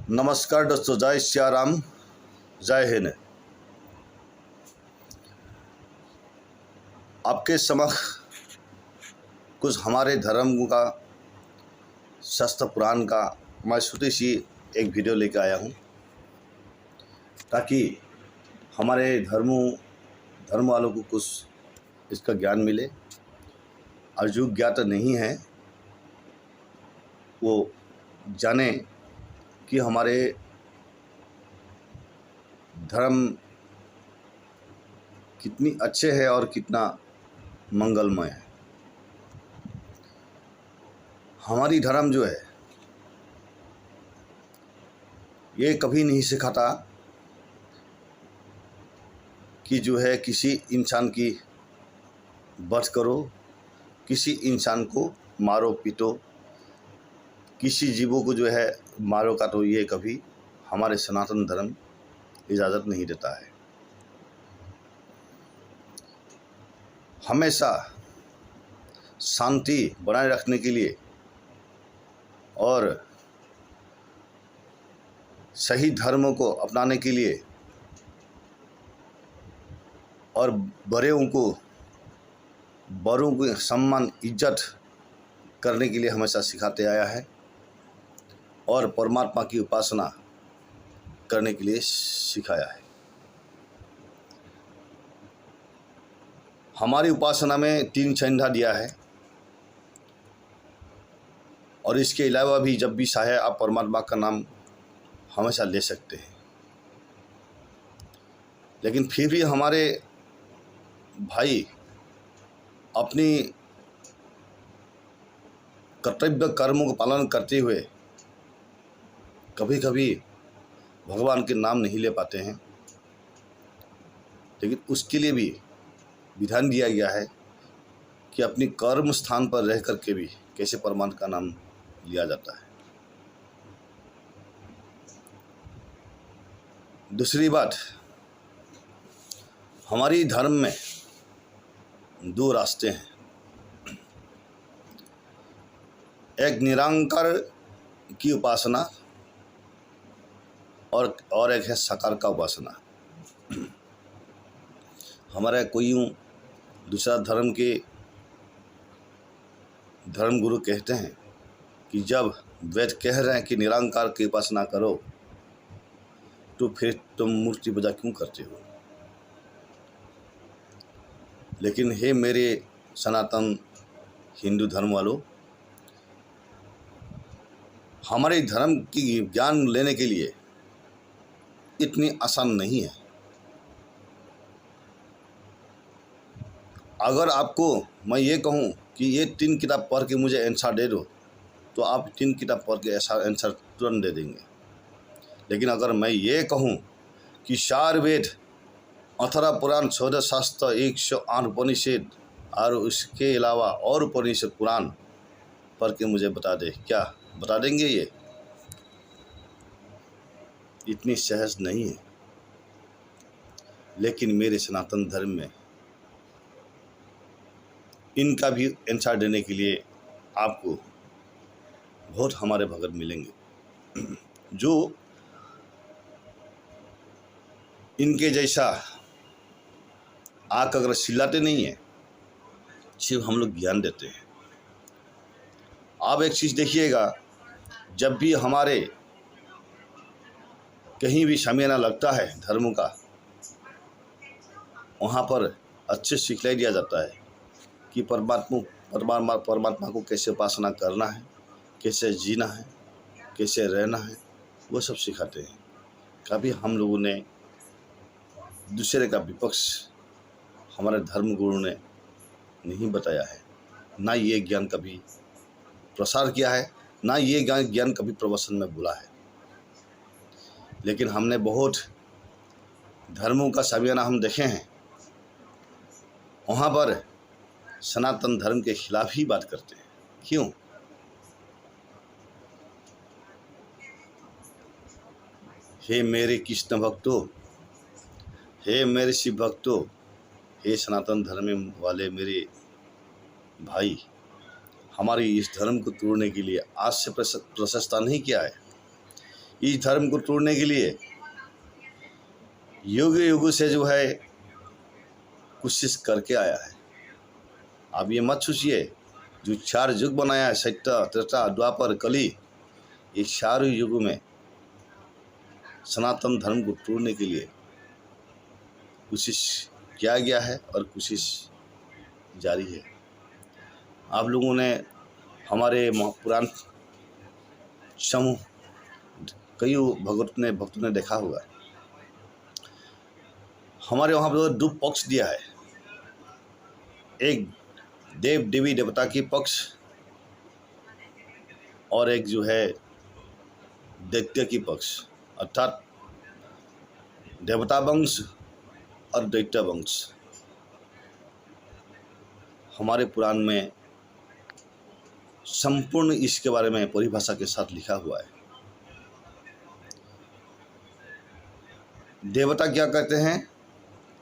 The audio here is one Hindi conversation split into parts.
नमस्कार दोस्तों, जय सिया राम, जय हिंद। आपके समक्ष कुछ हमारे धर्म का शास्त्र पुराण का मैं छोटी सी एक वीडियो लेकर आया हूँ, ताकि हमारे धर्म वालों को कुछ इसका ज्ञान मिले और जो ज्ञात नहीं है वो जाने कि हमारे धर्म कितनी अच्छे है और कितना मंगलमय है। हमारी धर्म जो है ये कभी नहीं सिखाता कि जो है किसी इंसान की वध करो, किसी इंसान को मारो पीटो, किसी जीवों को जो है मारो काटो। ये कभी हमारे सनातन धर्म इजाज़त नहीं देता है। हमेशा शांति बनाए रखने के लिए और सही धर्मों को अपनाने के लिए और बड़ों को सम्मान इज्जत करने के लिए हमेशा सिखाते आया है और परमात्मा की उपासना करने के लिए सिखाया है। हमारी उपासना में 3 संध्या दिया है और इसके अलावा भी जब भी चाहे आप परमात्मा का नाम हमेशा ले सकते हैं। लेकिन फिर भी हमारे भाई अपनी कर्तव्य कर्मों का पालन करते हुए कभी कभी भगवान के नाम नहीं ले पाते हैं, लेकिन उसके लिए भी विधान दिया गया है कि अपनी कर्म स्थान पर रह करके भी कैसे परमात्मा का नाम लिया जाता है। दूसरी बात, हमारी धर्म में 2 रास्ते हैं। एक निरंकार की उपासना और एक है साकार का उपासना। हमारे कोई दूसरा धर्म के धर्म गुरु कहते हैं कि जब वेद कह रहे हैं कि निरंकार की उपासना करो, तो फिर तुम मूर्ति पूजा क्यों करते हो। लेकिन हे मेरे सनातन हिंदू धर्म वालों, हमारे धर्म की ज्ञान लेने के लिए इतनी आसान नहीं है। अगर आपको मैं ये कहूँ कि ये 3 किताब पढ़ के मुझे आंसर दे दो, तो आप 3 किताब पढ़ के ऐसा आंसर तुरंत दे देंगे। लेकिन अगर मैं ये कहूँ कि 4 वेद, 18 पुराण, 14 शास्त्र, 108 उपनिषद और उसके अलावा और उपनिषद पुराण पढ़ के मुझे बता दे, क्या बता देंगे? ये इतनी सहज नहीं है। लेकिन मेरे सनातन धर्म में इनका भी आंसर देने के लिए आपको बहुत हमारे भगत मिलेंगे जो इनके जैसा आग अगर चिल्लाते नहीं है, सिर्फ हम लोग ज्ञान देते हैं। आप एक चीज़ देखिएगा, जब भी हमारे कहीं भी शामियाना लगता है धर्मों का, वहाँ पर अच्छे सिखलाई दिया जाता है कि परमात्मा को कैसे उपासना करना है, कैसे जीना है, कैसे रहना है, वो सब सिखाते हैं। कभी हम लोगों ने दूसरे का विपक्ष हमारे धर्म गुरु ने नहीं बताया है, ना ये ज्ञान कभी प्रसार किया है, ना ये ज्ञान कभी प्रवचन में बोला है। लेकिन हमने बहुत धर्मों का शामियाना हम देखे हैं, वहाँ पर सनातन धर्म के खिलाफ ही बात करते हैं। क्यों? हे मेरे कृष्ण भक्तों, हे मेरे शिव भक्तों, हे सनातन धर्म वाले मेरे भाई, हमारी इस धर्म को तोड़ने के लिए आज से प्रशंसा नहीं किया है। इस धर्म को तोड़ने के लिए युग युग से जो है कोशिश करके आया है। आप ये मत सोचिए, जो 4 युग बनाया है, सत्य त्रेता द्वापर कली, ये 4 युगों में सनातन धर्म को तोड़ने के लिए कोशिश किया गया है और कोशिश जारी है। आप लोगों ने हमारे पुराण समूह कई भक्तों ने देखा होगा, हमारे वहाँ पर 2 पक्ष दिया है। एक देव देवी देवता की पक्ष और एक जो है दैत्य की पक्ष, अर्थात देवता वंश और दैत्य वंश। हमारे पुराण में संपूर्ण इसके बारे में परिभाषा के साथ लिखा हुआ है। देवता क्या कहते हैं?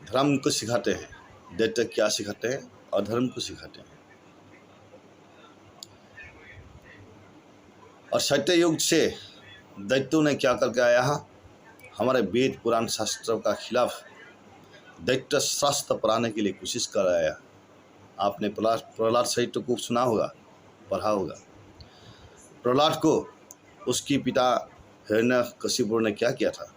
धर्म को सिखाते हैं। दैत्य क्या सिखाते हैं? अधर्म को सिखाते हैं। और सत्य युग से दैत्यों ने क्या करके आया है? हमारे वेद पुराण शास्त्रों का खिलाफ दैत्य शास्त्र पढ़ाने के लिए कोशिश कर आया। आपने प्रहलाद साहित्य को सुना होगा, पढ़ा होगा। प्रहलाद को उसकी पिता हिरण्यकशिपु ने क्या किया था?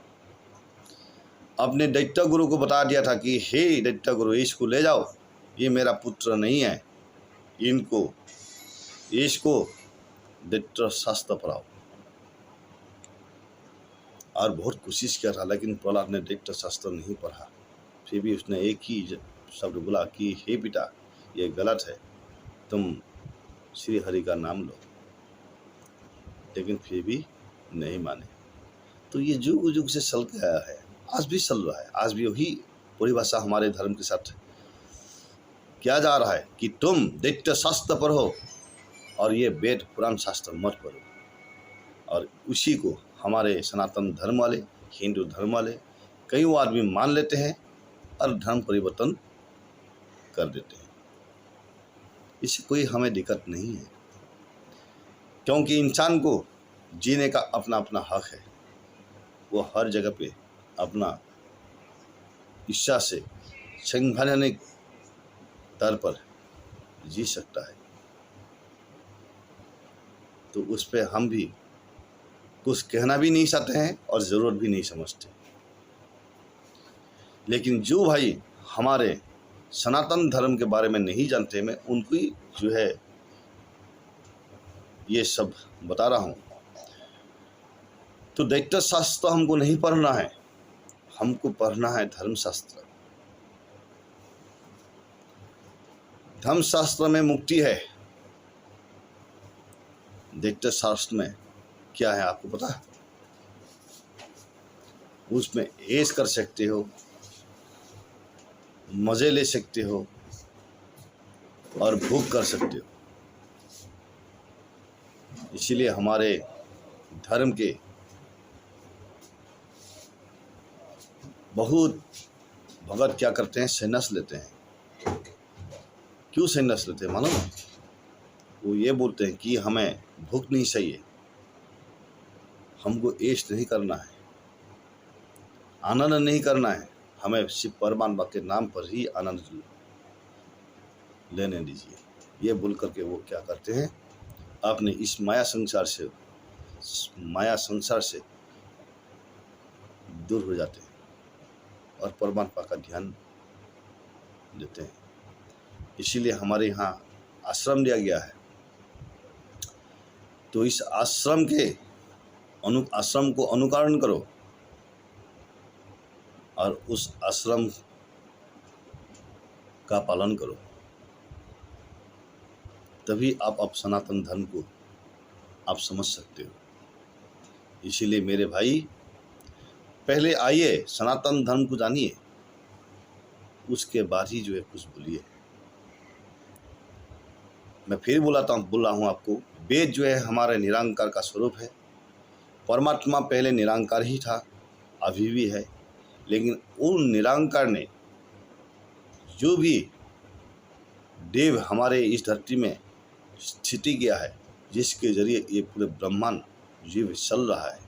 अपने दैत्य गुरु को बता दिया था कि हे दैत्य गुरु, इसको ले जाओ, ये मेरा पुत्र नहीं है, इसको दैत्य शास्त्र पढ़ाओ। और बहुत कोशिश किया था, लेकिन प्रहलाद ने दैत्य शास्त्र नहीं पढ़ा। फिर भी उसने एक ही शब्द बोला कि हे पिता, ये गलत है, तुम श्री हरि का नाम लो। लेकिन फिर भी नहीं माने। तो ये युग युग से चल के आया है, आज भी चल रहा है। आज भी वही परिभाषा हमारे धर्म के साथ किया जा रहा है कि तुम दैत्य शास्त्र पढ़ो और ये वेद पुराण शास्त्र मत पढ़ो। और उसी को हमारे सनातन धर्म वाले, हिंदू धर्म वाले कई आदमी मान लेते हैं और धर्म परिवर्तन कर देते हैं। इससे कोई हमें दिक्कत नहीं है, क्योंकि इंसान को जीने का अपना अपना हक है। वो हर जगह पे अपना इच्छा से संवैधानिक तौर पर जी सकता है। तो उस पर हम भी कुछ कहना भी नहीं चाहते हैं और ज़रूरत भी नहीं समझते। लेकिन जो भाई हमारे सनातन धर्म के बारे में नहीं जानते, मैं उनको ही जो है ये सब बता रहा हूँ। तो दैत्य शास्त्र हमको नहीं पढ़ना है, हमको पढ़ना है धर्मशास्त्र। धर्मशास्त्र में मुक्ति है। दैत्य शास्त्र में क्या है आपको पता है? उसमें ऐश कर सकते हो, मज़े ले सकते हो और भोग कर सकते हो। इसीलिए हमारे धर्म के बहुत भगत क्या करते हैं? संन्यास लेते हैं। क्यों संन्यास लेते हैं मालूम है? वो ये बोलते हैं कि हमें भूख नहीं चाहिए, हमको ऐश नहीं करना है, आनंद नहीं करना है, हमें शिव परमात्मा के नाम पर ही आनंद लेने दीजिए। ये बोल करके वो क्या करते हैं? अपने इस माया संसार से दूर हो जाते हैं और परमात्मा का ध्यान देते हैं। इसीलिए हमारे यहाँ आश्रम दिया गया है। तो इस आश्रम को अनुकरण करो और उस आश्रम का पालन करो, तभी आप सनातन धर्म को आप समझ सकते हो। इसीलिए मेरे भाई, पहले आइए सनातन धर्म को जानिए, उसके बाद ही जो है कुछ बोलिए। मैं फिर बोल रहा हूँ आपको, वेद जो है हमारे निरंकार का स्वरूप है। परमात्मा पहले निरंकार ही था, अभी भी है। लेकिन उन निरंकार ने जो भी देव हमारे इस धरती में स्थिति किया है, जिसके जरिए ये पूरे ब्रह्मांड जीव चल रहा है,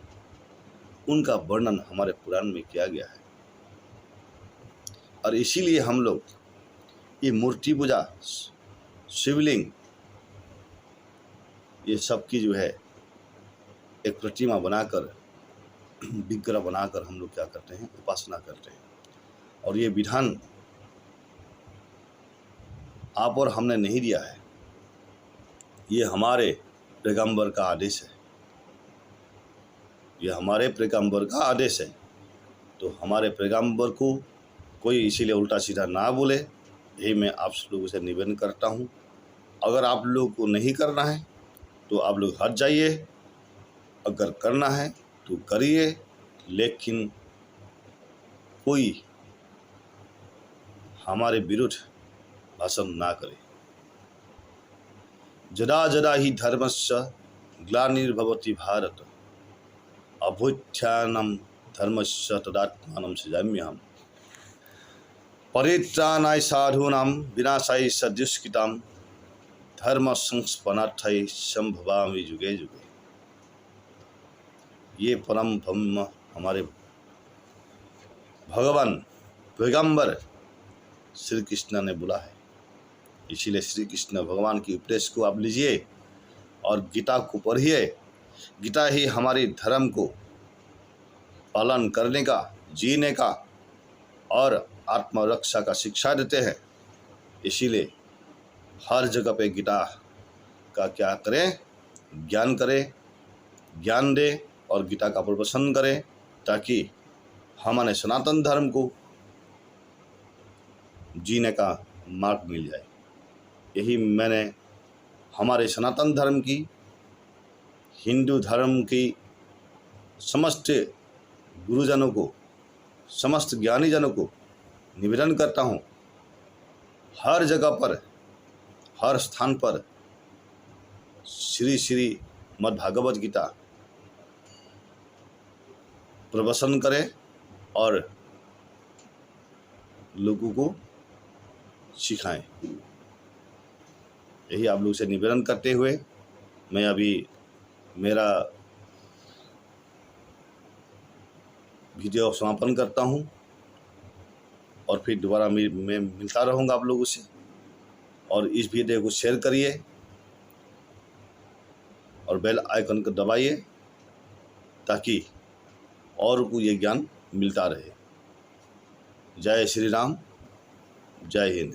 उनका वर्णन हमारे पुराण में किया गया है। और इसीलिए हम लोग ये मूर्ति पूजा, शिवलिंग, ये सब की जो है एक प्रतिमा बनाकर, विग्रह बनाकर हम लोग क्या करते हैं, उपासना करते हैं। और ये विधान आप और हमने नहीं दिया है, ये हमारे पैगंबर का आदेश है, ये हमारे पैगंबर का आदेश है। तो हमारे पैगंबर को कोई इसीलिए उल्टा सीधा ना बोले, यही मैं आप लोगों से निवेदन करता हूँ। अगर आप लोग को नहीं करना है तो आप लोग हट जाइए, अगर करना है तो करिए, लेकिन कोई हमारे विरुद्ध भाषण ना करे। जदा जदा ही धर्मस्य ग्लानिर्भवति भारत, अभ्युत्थानं धर्मस्य तदात्मानं सृजाम्यहम्। परित्राणाय साधूनां विनाशाय च दुष्कृतां, धर्म संस्थापनार्थाय संभवामि युगे युगे। ये परम ब्रह्म हमारे भगवान पैगंबर श्री कृष्ण ने बोला है। इसीलिए श्री कृष्ण भगवान की उपदेश को आप लीजिए और गीता को पढ़िए। गीता ही हमारी धर्म को पालन करने का, जीने का और आत्मरक्षा का शिक्षा देते हैं। इसीलिए हर जगह पे गीता का क्या करें, ज्ञान करें, ज्ञान दें और गीता का प्रवचन करें, ताकि हमारे सनातन धर्म को जीने का मार्ग मिल जाए। यही मैंने हमारे सनातन धर्म की, हिंदू धर्म की समस्त गुरुजनों को, समस्त ज्ञानी जनों को निवेदन करता हूँ, हर जगह पर, हर स्थान पर श्री श्री मद्भागवत गीता प्रवचन करें और लोगों को सिखाएं। यही आप लोगों से निवेदन करते हुए मैं अभी मेरा वीडियो समापन करता हूं और फिर दोबारा मैं मिलता रहूंगा आप लोगों से। और इस वीडियो को शेयर करिए और बेल आइकन को दबाइए, ताकि और को ये ज्ञान मिलता रहे। जय श्री राम, जय हिंद।